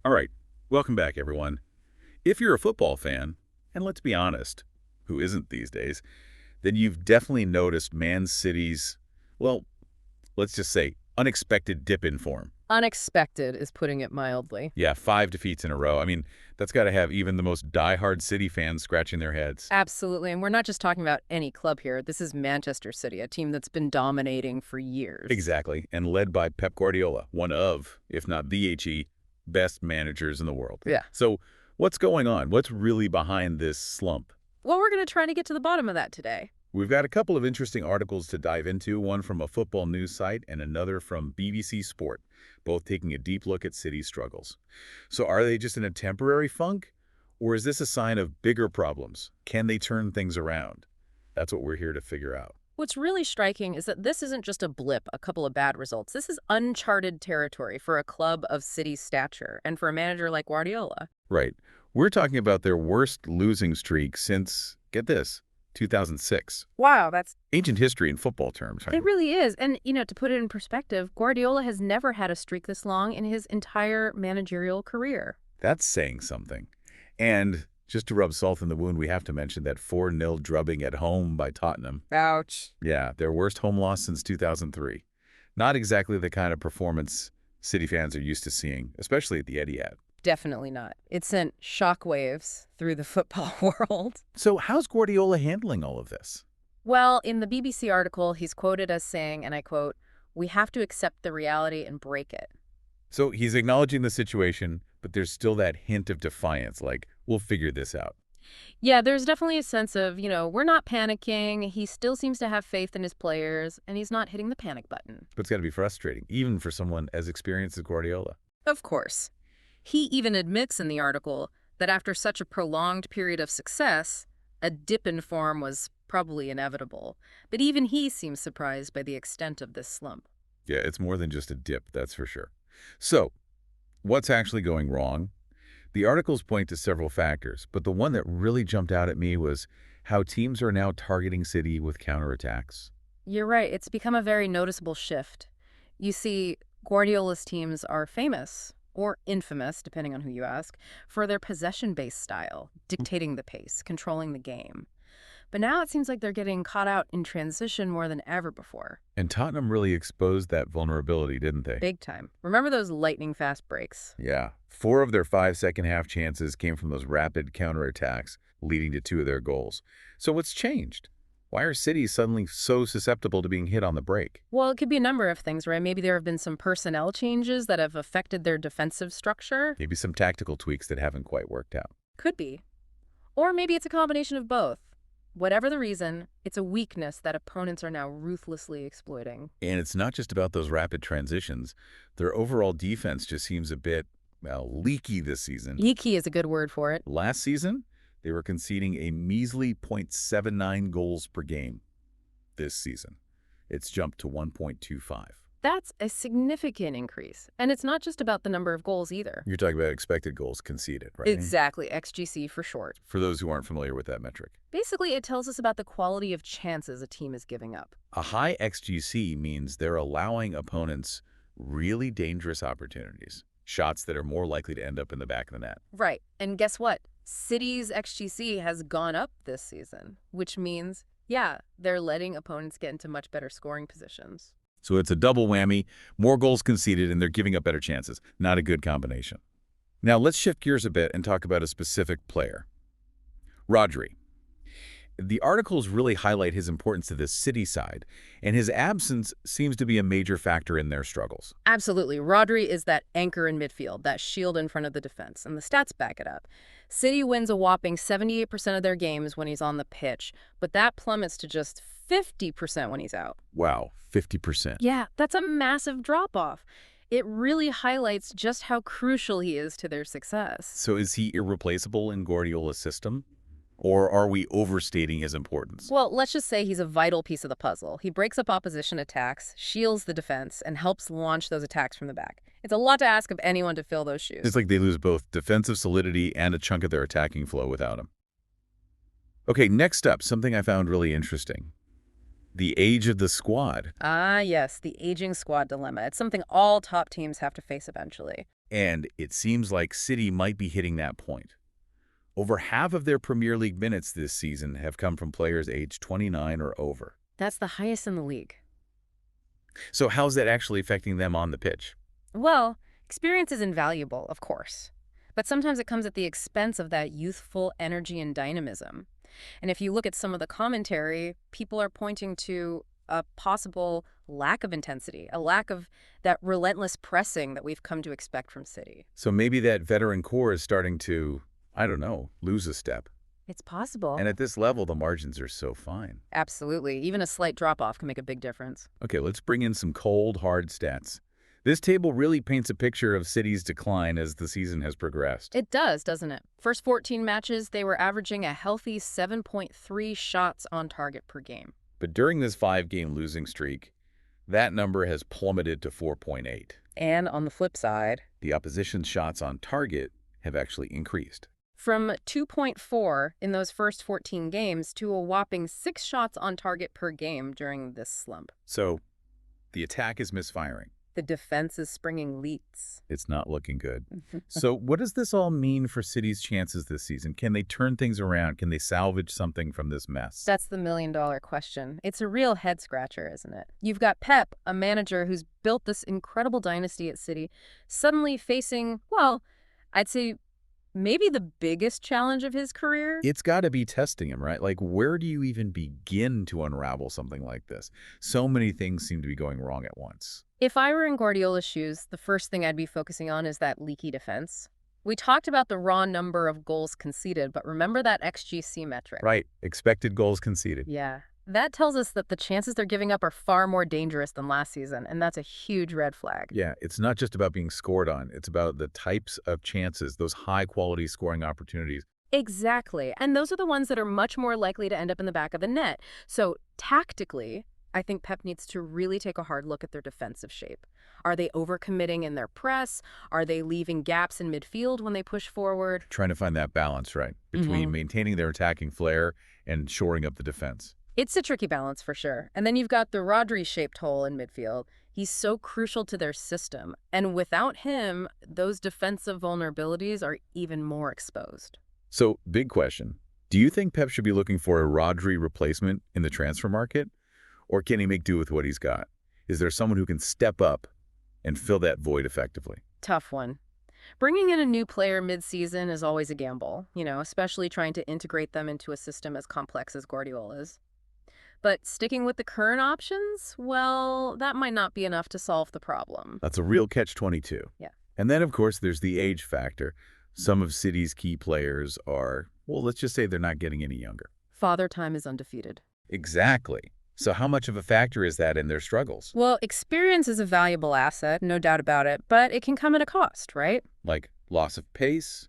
All right, welcome back, everyone. If you're a football fan, and let's be honest, who isn't these days, then you've definitely noticed Man City's, well, let's just say, unexpected dip in form. Unexpected is putting it mildly. Yeah, 5 defeats in a row. I mean, that's got to have even the most diehard City fans scratching their heads. Absolutely. And we're not just talking about any club here. This is Manchester City, a team that's been dominating for years. Exactly, and led by Pep Guardiola, one of, if not the best managers in the world. Yeah. So what's going on? What's really behind this slump? Well, we're going to try to get to the bottom of that today. We've got a couple of interesting articles to dive into, one from a football news site and another from BBC Sport, both taking a deep look at City's struggles. So are they just in a temporary funk, or is this a sign of bigger problems? Can they turn things around? That's what we're here to figure out. What's really striking is that this isn't just a blip, a couple of bad results. This is uncharted territory for a club of City's stature and for a manager like Guardiola. Right. We're talking about their worst losing streak since, get this, 2006. Wow, that's Ancient history in football terms, right? It really is. And, to put it in perspective, Guardiola has never had a streak this long in his entire managerial career. That's saying something. And just to rub salt in the wound, we have to mention that 4-0 drubbing at home by Tottenham. Ouch. Yeah, their worst home loss since 2003. Not exactly the kind of performance City fans are used to seeing, especially at the Etihad. Definitely not. It sent shockwaves through the football world. So how's Guardiola handling all of this? Well, in the BBC article, he's quoted as saying, and I quote, "We have to accept the reality and break it." So he's acknowledging the situation, but there's still that hint of defiance, like, we'll figure this out. Yeah, there's definitely a sense of, we're not panicking. He still seems to have faith in his players, and he's not hitting the panic button. But it's got to be frustrating, even for someone as experienced as Guardiola. Of course. He even admits in the article that after such a prolonged period of success, a dip in form was probably inevitable. But even he seems surprised by the extent of this slump. Yeah, it's more than just a dip, that's for sure. So, what's actually going wrong? The articles point to several factors, but the one that really jumped out at me was how teams are now targeting City with counterattacks. You're right, it's become a very noticeable shift. You see, Guardiola's teams are famous, or infamous, depending on who you ask, for their possession-based style, dictating the pace, controlling the game. But now it seems like they're getting caught out in transition more than ever before. And Tottenham really exposed that vulnerability, didn't they? Big time. Remember those lightning-fast breaks? Yeah. 4 of their 5 second-half chances came from those rapid counterattacks, leading to 2 of their goals. So what's changed? Why are cities suddenly so susceptible to being hit on the break? Well, it could be a number of things, right? Maybe there have been some personnel changes that have affected their defensive structure. Maybe some tactical tweaks that haven't quite worked out. Could be. Or maybe it's a combination of both. Whatever the reason, it's a weakness that opponents are now ruthlessly exploiting. And it's not just about those rapid transitions. Their overall defense just seems a bit, well, leaky this season. Leaky is a good word for it. Last season, they were conceding a measly 0.79 goals per game. This season, it's jumped to 1.25. That's a significant increase. And it's not just about the number of goals either. You're talking about expected goals conceded, right? Exactly, XGC for short. For those who aren't familiar with that metric. Basically, it tells us about the quality of chances a team is giving up. A high XGC means they're allowing opponents really dangerous opportunities, shots that are more likely to end up in the back of the net. Right. And guess what? City's XGC has gone up this season, which means, yeah, they're letting opponents get into much better scoring positions. So it's a double whammy, more goals conceded, and they're giving up better chances. Not a good combination. Now let's shift gears a bit and talk about a specific player. Rodri. The articles really highlight his importance to the City side, and his absence seems to be a major factor in their struggles. Absolutely. Rodri is that anchor in midfield, that shield in front of the defense, and the stats back it up. City wins a whopping 78% of their games when he's on the pitch, but that plummets to just 50% when he's out. Wow, 50%. Yeah, that's a massive drop-off. It really highlights just how crucial he is to their success. So is he irreplaceable in Guardiola's system? Or are we overstating his importance? Well, let's just say he's a vital piece of the puzzle. He breaks up opposition attacks, shields the defense, and helps launch those attacks from the back. It's a lot to ask of anyone to fill those shoes. It's like they lose both defensive solidity and a chunk of their attacking flow without him. Okay, next up, something I found really interesting. The age of the squad. Ah, yes, the aging squad dilemma. It's something all top teams have to face eventually. And it seems like City might be hitting that point. Over half of their Premier League minutes this season have come from players aged 29 or over. That's the highest in the league. So how's that actually affecting them on the pitch? Well, experience is invaluable, of course. But sometimes it comes at the expense of that youthful energy and dynamism. And if you look at some of the commentary, people are pointing to a possible lack of intensity, a lack of that relentless pressing that we've come to expect from City. So maybe that veteran core is starting to, I don't know, lose a step. It's possible. And at this level, the margins are so fine. Absolutely. Even a slight drop-off can make a big difference. Okay, let's bring in some cold, hard stats. This table really paints a picture of City's decline as the season has progressed. It does, doesn't it? First 14 matches, they were averaging a healthy 7.3 shots on target per game. But during this 5-game losing streak, that number has plummeted to 4.8. And on the flip side, The opposition's shots on target have actually increased. from 2.4 in those first 14 games to a whopping 6 shots on target per game during this slump. So the attack is misfiring. The defense is springing leaks. It's not looking good. So what does this all mean for City's chances this season? Can they turn things around? Can they salvage something from this mess? That's the million-dollar question. It's a real head-scratcher, isn't it? You've got Pep, a manager who's built this incredible dynasty at City, suddenly facing, well, I'd say maybe the biggest challenge of his career. It's got to be testing him, right? Like, where do you even begin to unravel something like this? So many things seem to be going wrong at once. If I were in Guardiola's shoes, the first thing I'd be focusing on is that leaky defense. We talked about the raw number of goals conceded, but remember that XGC metric? Right. Expected goals conceded. Yeah. That tells us that the chances they're giving up are far more dangerous than last season, and that's a huge red flag. Yeah, it's not just about being scored on. It's about the types of chances, those high-quality scoring opportunities. Exactly. And those are the ones that are much more likely to end up in the back of the net. So tactically, I think Pep needs to really take a hard look at their defensive shape. Are they overcommitting in their press? Are they leaving gaps in midfield when they push forward? Trying to find that balance, right, between maintaining their attacking flair and shoring up the defense. It's a tricky balance for sure. And then you've got the Rodri-shaped hole in midfield. He's so crucial to their system. And without him, those defensive vulnerabilities are even more exposed. So, big question. Do you think Pep should be looking for a Rodri replacement in the transfer market? Or can he make do with what he's got? Is there someone who can step up and fill that void effectively? Tough one. Bringing in a new player mid-season is always a gamble, especially trying to integrate them into a system as complex as Guardiola's. But sticking with the current options, well, that might not be enough to solve the problem. That's a real catch-22. Yeah. And then, of course, there's the age factor. Some of City's key players are, well, let's just say they're not getting any younger. Father time is undefeated. Exactly. So how much of a factor is that in their struggles? Well, experience is a valuable asset, no doubt about it, but it can come at a cost, right? Like loss of pace,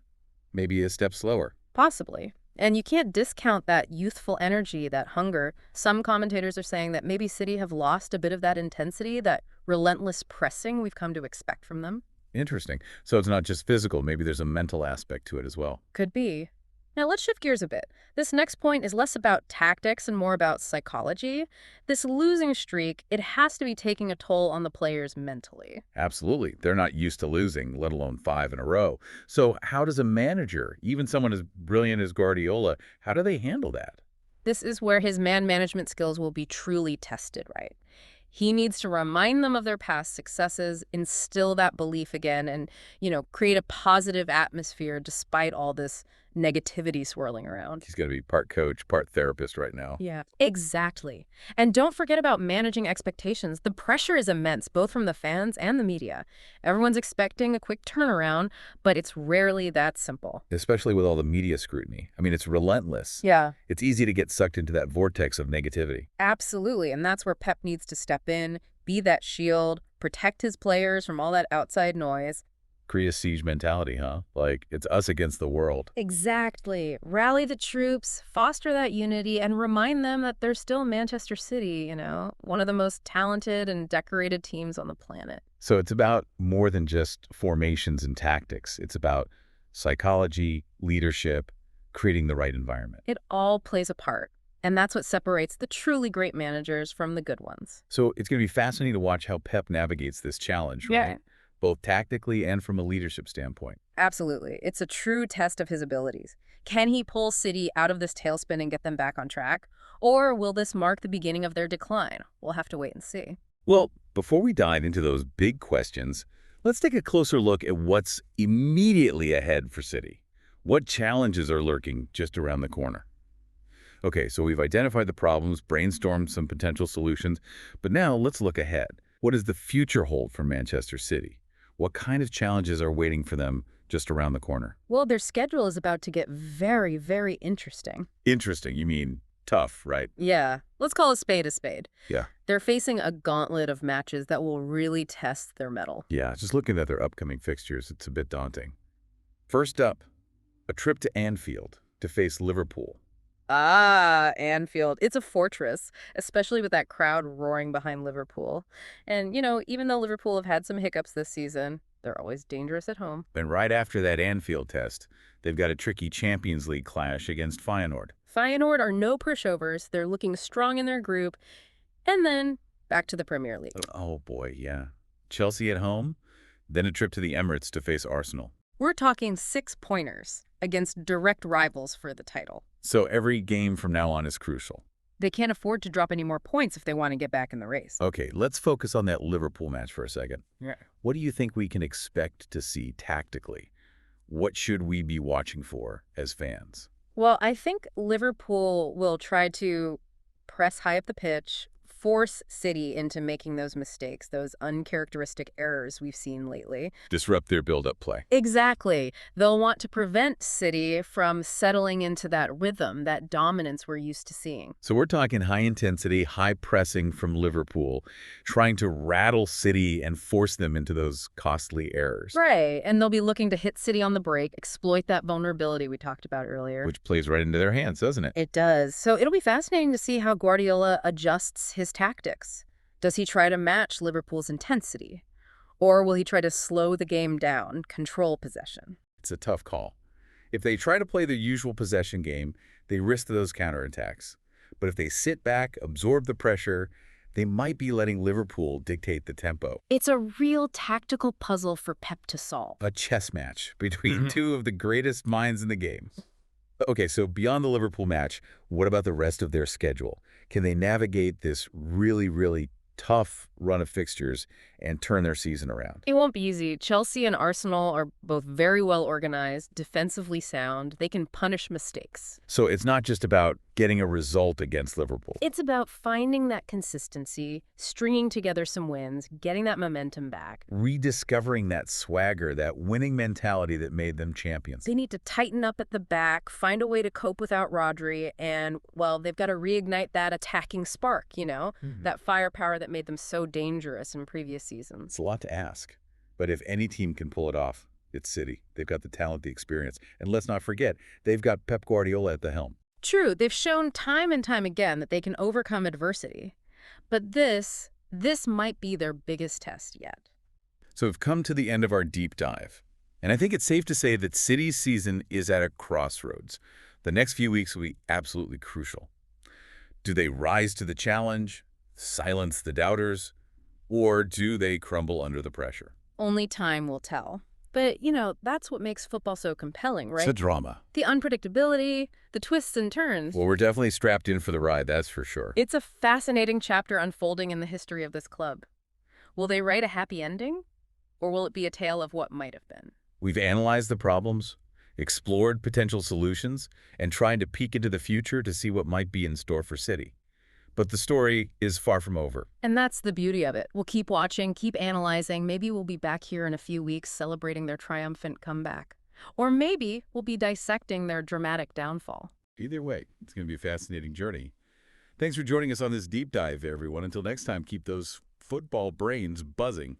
maybe a step slower. Possibly. And you can't discount that youthful energy, that hunger. Some commentators are saying that maybe City have lost a bit of that intensity, that relentless pressing we've come to expect from them. Interesting. So it's not just physical. Maybe there's a mental aspect to it as well. Could be. Now let's shift gears a bit. This next point is less about tactics and more about psychology. This losing streak, it has to be taking a toll on the players mentally. Absolutely. They're not used to losing, let alone 5 in a row. So how does a manager, even someone as brilliant as Guardiola, how do they handle that? This is where his man management skills will be truly tested, right? He needs to remind them of their past successes, instill that belief again, and, create a positive atmosphere despite all this negativity swirling around. He's got to be part coach, part therapist right now. Yeah, exactly. And don't forget about managing expectations. The pressure is immense, both from the fans and the media. Everyone's expecting a quick turnaround, but it's rarely that simple. Especially with all the media scrutiny. I mean, it's relentless. Yeah. It's easy to get sucked into that vortex of negativity. Absolutely. And that's where Pep needs to step in, be that shield, protect his players from all that outside noise. Create a siege mentality, huh? Like, it's us against the world. Exactly. Rally the troops, foster that unity, and remind them that they're still Manchester City, one of the most talented and decorated teams on the planet. So it's about more than just formations and tactics. It's about psychology, leadership, creating the right environment. It all plays a part. And that's what separates the truly great managers from the good ones. So it's going to be fascinating to watch how Pep navigates this challenge, right? Yeah. both tactically and from a leadership standpoint. Absolutely. It's a true test of his abilities. Can he pull City out of this tailspin and get them back on track? Or will this mark the beginning of their decline? We'll have to wait and see. Well, before we dive into those big questions, let's take a closer look at what's immediately ahead for City. What challenges are lurking just around the corner? Okay, so we've identified the problems, brainstormed some potential solutions, but now let's look ahead. What does the future hold for Manchester City? What kind of challenges are waiting for them just around the corner? Well, their schedule is about to get very, very interesting. Interesting, you mean tough, right? Yeah, let's call a spade a spade. Yeah. They're facing a gauntlet of matches that will really test their mettle. Yeah, just looking at their upcoming fixtures, it's a bit daunting. First up, a trip to Anfield to face Liverpool. Ah, Anfield. It's a fortress, especially with that crowd roaring behind Liverpool. And, even though Liverpool have had some hiccups this season, they're always dangerous at home. And right after that Anfield test, they've got a tricky Champions League clash against Feyenoord. Feyenoord are no pushovers. They're looking strong in their group. And then back to the Premier League. Oh boy, yeah. Chelsea at home, then a trip to the Emirates to face Arsenal. We're talking 6-pointers against direct rivals for the title. So every game from now on is crucial. They can't afford to drop any more points if they want to get back in the race. Okay, let's focus on that Liverpool match for a second. Yeah. What do you think we can expect to see tactically? What should we be watching for as fans? Well, I think Liverpool will try to press high up the pitch, force City into making those mistakes, those uncharacteristic errors we've seen lately. Disrupt their build-up play. Exactly. They'll want to prevent City from settling into that rhythm, that dominance we're used to seeing. So we're talking high intensity, high pressing from Liverpool, trying to rattle City and force them into those costly errors. Right. And they'll be looking to hit City on the break, exploit that vulnerability we talked about earlier. Which plays right into their hands, doesn't it? It does. So it'll be fascinating to see how Guardiola adjusts his tactics. Does he try to match Liverpool's intensity? Or will he try to slow the game down, control possession? It's a tough call. If they try to play their usual possession game, they risk those counterattacks. But if they sit back, absorb the pressure, they might be letting Liverpool dictate the tempo. It's a real tactical puzzle for Pep to solve. A chess match between two of the greatest minds in the game. Okay, so beyond the Liverpool match, what about the rest of their schedule? Can they navigate this really, really tough run of fixtures and turn their season around? It won't be easy. Chelsea and Arsenal are both very well organized, defensively sound. They can punish mistakes. So it's not just about getting a result against Liverpool. It's about finding that consistency, stringing together some wins, getting that momentum back. Rediscovering that swagger, that winning mentality that made them champions. They need to tighten up at the back, find a way to cope without Rodri, and, well, they've got to reignite that attacking spark, that firepower that made them so dangerous in previous seasons. It's a lot to ask. But if any team can pull it off, it's City. They've got the talent, the experience. And let's not forget, they've got Pep Guardiola at the helm. True, they've shown time and time again that they can overcome adversity. But this might be their biggest test yet. So we've come to the end of our deep dive. And I think it's safe to say that City's season is at a crossroads. The next few weeks will be absolutely crucial. Do they rise to the challenge, silence the doubters, or do they crumble under the pressure? Only time will tell. But, that's what makes football so compelling, right? It's a drama. The unpredictability, the twists and turns. Well, we're definitely strapped in for the ride, that's for sure. It's a fascinating chapter unfolding in the history of this club. Will they write a happy ending? Or will it be a tale of what might have been? We've analyzed the problems, explored potential solutions, and tried to peek into the future to see what might be in store for City. But the story is far from over. And that's the beauty of it. We'll keep watching, keep analyzing. Maybe we'll be back here in a few weeks celebrating their triumphant comeback. Or maybe we'll be dissecting their dramatic downfall. Either way, it's going to be a fascinating journey. Thanks for joining us on this deep dive, everyone. Until next time, keep those football brains buzzing.